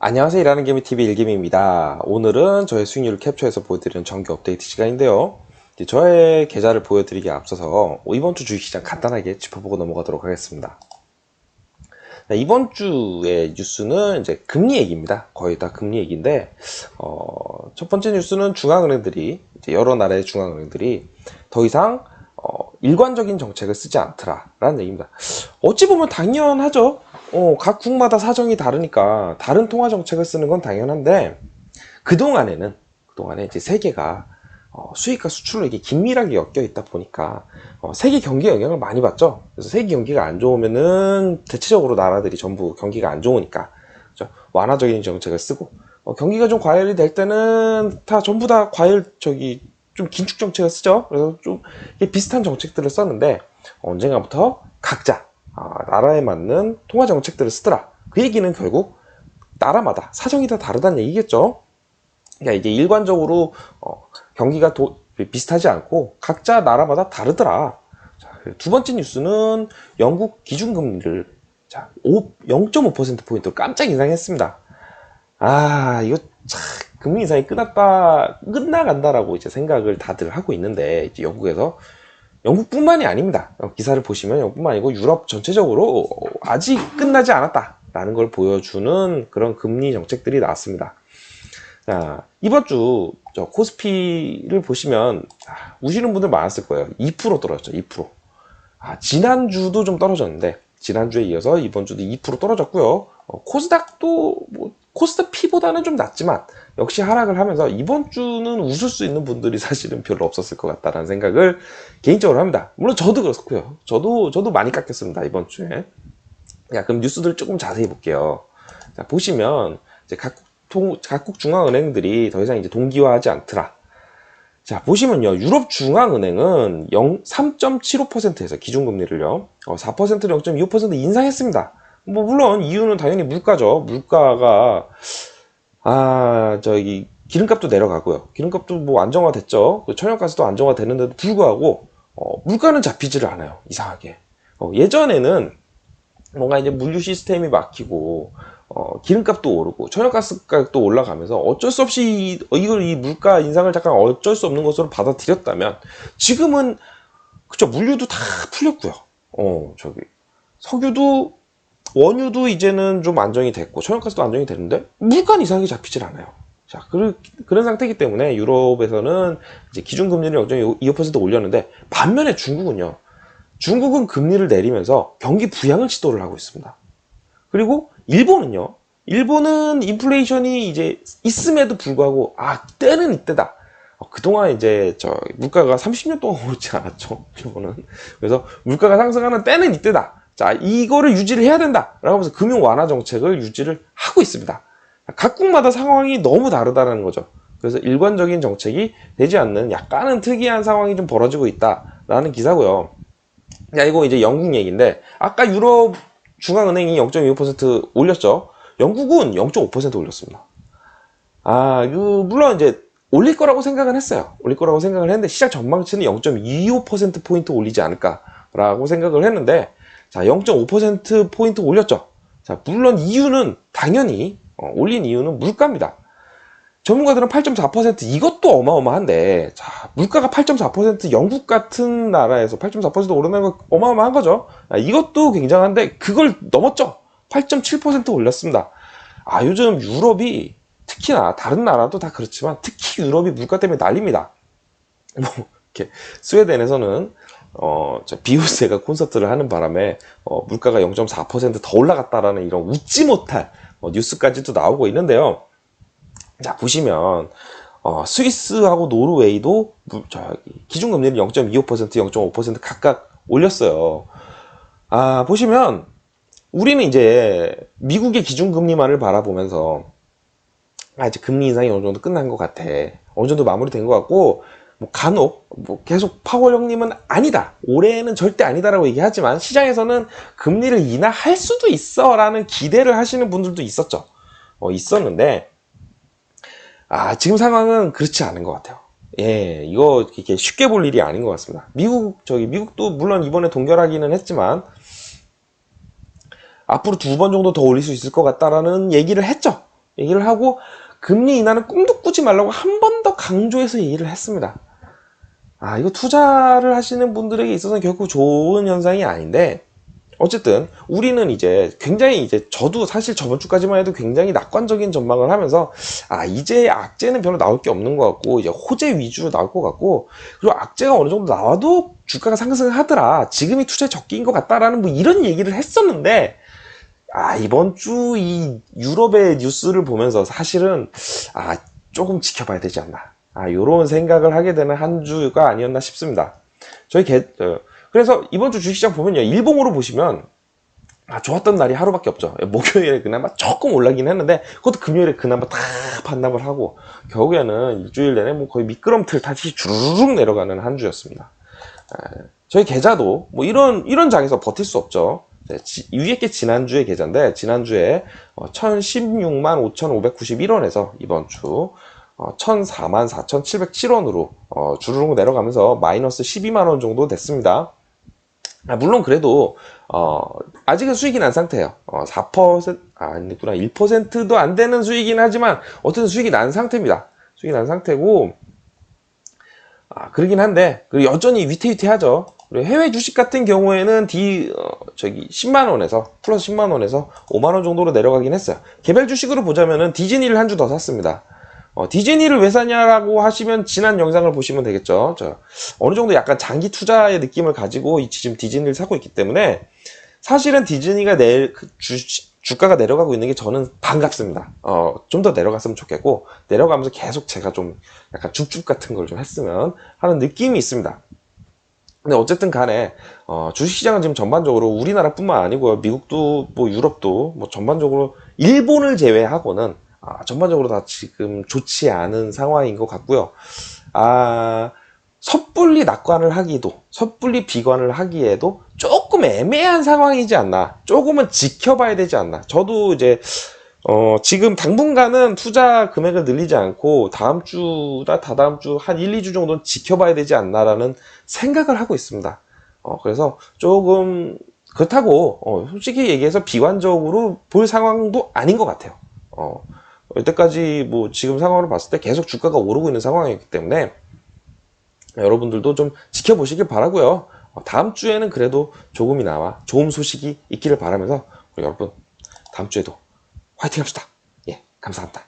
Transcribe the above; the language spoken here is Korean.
안녕하세요. 일하는 개미TV 일개미입니다. 오늘은 저의 수익률을 캡처해서 보여드리는 정기 업데이트 시간인데요. 저의 계좌를 보여드리기에 앞서서 이번 주 주식시장 간단하게 짚어보고 넘어가도록 하겠습니다. 이번 주의 뉴스는 이제 금리 얘기입니다. 거의 다 금리 얘기인데, 첫 번째 뉴스는 중앙은행들이, 이제 여러 나라의 중앙은행들이 더 이상 일관적인 정책을 쓰지 않더라라는 얘기입니다. 어찌 보면 당연하죠. 각 국마다 사정이 다르니까 다른 통화 정책을 쓰는 건 당연한데, 그동안에 이제 세계가 수입과 수출로 이게 긴밀하게 엮여 있다 보니까 세계 경기에 영향을 많이 받죠. 그래서 세계 경기가 안 좋으면은 대체적으로 나라들이 전부 경기가 안 좋으니까 그렇죠? 완화적인 정책을 쓰고, 경기가 좀 과열이 될 때는 다 전부 다 좀 긴축 정책을 쓰죠. 그래서 좀 비슷한 정책들을 썼는데 언젠가부터 각자 나라에 맞는 통화 정책들을 쓰더라. 그 얘기는 결국 나라마다 사정이 다 다르다는 얘기겠죠. 그러니까 이게 일관적으로 경기가 비슷하지 않고 각자 나라마다 다르더라. 자, 두 번째 뉴스는 영국 기준금리를 0.5%포인트로 깜짝 인상했습니다. 이거 참 금리 인상이 끝나간다라고 이제 생각을 다들 하고 있는데, 이제 영국뿐만이 아닙니다. 기사를 보시면 영국뿐만 아니고 유럽 전체적으로 아직 끝나지 않았다라는 걸 보여주는 그런 금리 정책들이 나왔습니다. 자, 이번 주 코스피를 보시면 우시는 분들 많았을 거예요. 2% 떨어졌죠. 2%. 지난주도 좀 떨어졌는데 지난주에 이어서 이번 주도 2% 떨어졌고요. 코스닥도 코스닥 P보다는 좀 낮지만 역시 하락을 하면서 이번 주는 웃을 수 있는 분들이 사실은 별로 없었을 것 같다라는 생각을 개인적으로 합니다. 물론 저도 그렇고요. 저도 많이 깎였습니다, 이번 주에. 자, 그럼 뉴스들 조금 자세히 볼게요. 자, 보시면 이제 각국 중앙은행들이 더 이상 이제 동기화하지 않더라. 자, 보시면요. 유럽 중앙은행은 3.75%에서 기준금리를요. 4%를 0.25% 인상했습니다. 물론 이유는 당연히 물가죠. 물가가 기름값도 내려가고요. 기름값도 안정화됐죠. 천연가스도 안정화됐는데도 불구하고 물가는 잡히지를 않아요. 이상하게. 예전에는 뭔가 이제 물류 시스템이 막히고 기름값도 오르고 천연가스 가격도 올라가면서 어쩔 수 없이 이 물가 인상을 잠깐 어쩔 수 없는 것으로 받아들였다면, 지금은 그쵸, 물류도 다 풀렸고요. 석유도, 원유도 이제는 좀 안정이 됐고 천연가스도 안정이 되는데 물가는 이상하게 잡히질 않아요. 자, 그런 상태이기 때문에 유럽에서는 이제 기준금리를 0.25% 올렸는데, 반면에 중국은 금리를 내리면서 경기 부양을 시도를 하고 있습니다. 그리고 일본은 인플레이션이 이제 있음에도 불구하고 때는 이때다. 그동안 이제 물가가 30년 동안 오르지 않았죠, 일본은. 그래서 물가가 상승하는 때는 이때다. 자, 이거를 유지를 해야 된다라고 하면서 금융 완화 정책을 유지를 하고 있습니다. 각국마다 상황이 너무 다르다는 거죠. 그래서 일관적인 정책이 되지 않는 약간은 특이한 상황이 좀 벌어지고 있다라는 기사고요. 자, 이거 이제 영국 얘기인데, 아까 유럽 중앙은행이 0.25% 올렸죠. 영국은 0.5% 올렸습니다. 물론 이제 올릴 거라고 생각은 했어요. 올릴 거라고 생각을 했는데 시장 전망치는 0.25%포인트 올리지 않을까라고 생각을 했는데, 자, 0.5%포인트 올렸죠. 자, 물론 이유는 당연히 올린 이유는 물가입니다. 전문가들은 8.4%, 이것도 어마어마한데, 자, 물가가 8.4%, 영국 같은 나라에서 8.4% 오르는 거 어마어마한 거죠. 이것도 굉장한데 그걸 넘었죠. 8.7% 올렸습니다. 요즘 유럽이, 특히나 다른 나라도 다 그렇지만 특히 유럽이 물가 때문에 난립니다. 이렇게 스웨덴에서는 비욘세가 콘서트를 하는 바람에 물가가 0.4%더 올라갔다라는 이런 웃지 못할 뉴스까지도 나오고 있는데요. 자, 보시면 스위스하고 노르웨이도 기준금리를 0.25%, 0.5% 각각 올렸어요. 보시면 우리는 이제 미국의 기준금리만을 바라보면서 이제 금리 인상이 어느 정도 끝난 것 같아, 어느 정도 마무리된 것 같고, 간혹 계속 파월 형님은 아니다, 올해는 절대 아니다라고 얘기하지만 시장에서는 금리를 인하할 수도 있어 라는 기대를 하시는 분들도 있었는데, 지금 상황은 그렇지 않은 것 같아요. 이거 이렇게 쉽게 볼 일이 아닌 것 같습니다. 미국도 물론 이번에 동결하기는 했지만 앞으로 2번 정도 더 올릴 수 있을 것 같다라는 얘기를 했죠. 얘기를 하고 금리 인하는 꿈도 꾸지 말라고 한 번 더 강조해서 얘기를 했습니다. 이거 투자를 하시는 분들에게 있어서는 결코 좋은 현상이 아닌데, 어쨌든 우리는 이제 굉장히 저도 사실 저번 주까지만 해도 굉장히 낙관적인 전망을 하면서 이제 악재는 별로 나올 게 없는 것 같고 이제 호재 위주로 나올 것 같고, 그리고 악재가 어느 정도 나와도 주가가 상승을 하더라, 지금이 투자의 적기인 것 같다라는 뭐 이런 얘기를 했었는데, 이번 주 이 유럽의 뉴스를 보면서 사실은 조금 지켜봐야 되지 않나, 요런 생각을 하게 되는 한 주가 아니었나 싶습니다. 그래서 이번 주 주식시장 보면요, 일봉으로 보시면 좋았던 날이 하루밖에 없죠. 목요일에 그나마 조금 올라긴 했는데 그것도 금요일에 그나마 다 반납을 하고 결국에는 일주일 내내 뭐 거의 미끄럼틀 타듯이 주르륵 내려가는 한 주였습니다. 저희 계좌도 뭐 이런 장에서 버틸 수 없죠. 위에 게 지난주의 계좌인데, 지난주에 1016만 5,591원에서 이번 주 1004만 4,707원으로 주르륵 내려가면서 마이너스 12만원 정도 됐습니다. 물론 그래도 아직은 수익이 난 상태예요. 4% 아니구나, 1%도 안 되는 수익이긴 하지만 어쨌든 수익이 난 상태입니다. 수익이 난 상태고, 그러긴 한데 그리고 여전히 위태위태하죠. 그리고 해외 주식 같은 경우에는 10만원에서 플러스 10만원에서 5만원 정도로 내려가긴 했어요. 개별 주식으로 보자면은 디즈니를 한 주 더 샀습니다. 디즈니를 왜 사냐라고 하시면 지난 영상을 보시면 되겠죠. 어느 정도 약간 장기 투자의 느낌을 가지고 지금 디즈니를 사고 있기 때문에 사실은 디즈니가 주가가 내려가고 있는 게 저는 반갑습니다. 좀 더 내려갔으면 좋겠고, 내려가면서 계속 제가 좀 약간 줍줍 같은 걸 좀 했으면 하는 느낌이 있습니다. 근데 어쨌든 간에 주식시장은 지금 전반적으로 우리나라뿐만 아니고 미국도 뭐 유럽도 뭐 전반적으로 일본을 제외하고는 전반적으로 다 지금 좋지 않은 상황인 것 같고요. 섣불리 낙관을 하기도, 섣불리 비관을 하기에도 조금 애매한 상황이지 않나, 조금은 지켜봐야 되지 않나. 저도 이제 지금 당분간은 투자 금액을 늘리지 않고 다음 주나 다다음 주 한 1, 2주 정도는 지켜봐야 되지 않나라는 생각을 하고 있습니다. 그래서 조금 그렇다고 솔직히 얘기해서 비관적으로 볼 상황도 아닌 것 같아요. 여태까지 뭐 지금 상황으로 봤을 때 계속 주가가 오르고 있는 상황이기 때문에 여러분들도 좀 지켜보시길 바라고요. 다음 주에는 그래도 조금이나마 좋은 소식이 있기를 바라면서 여러분 다음 주에도 화이팅 합시다. 예, 감사합니다.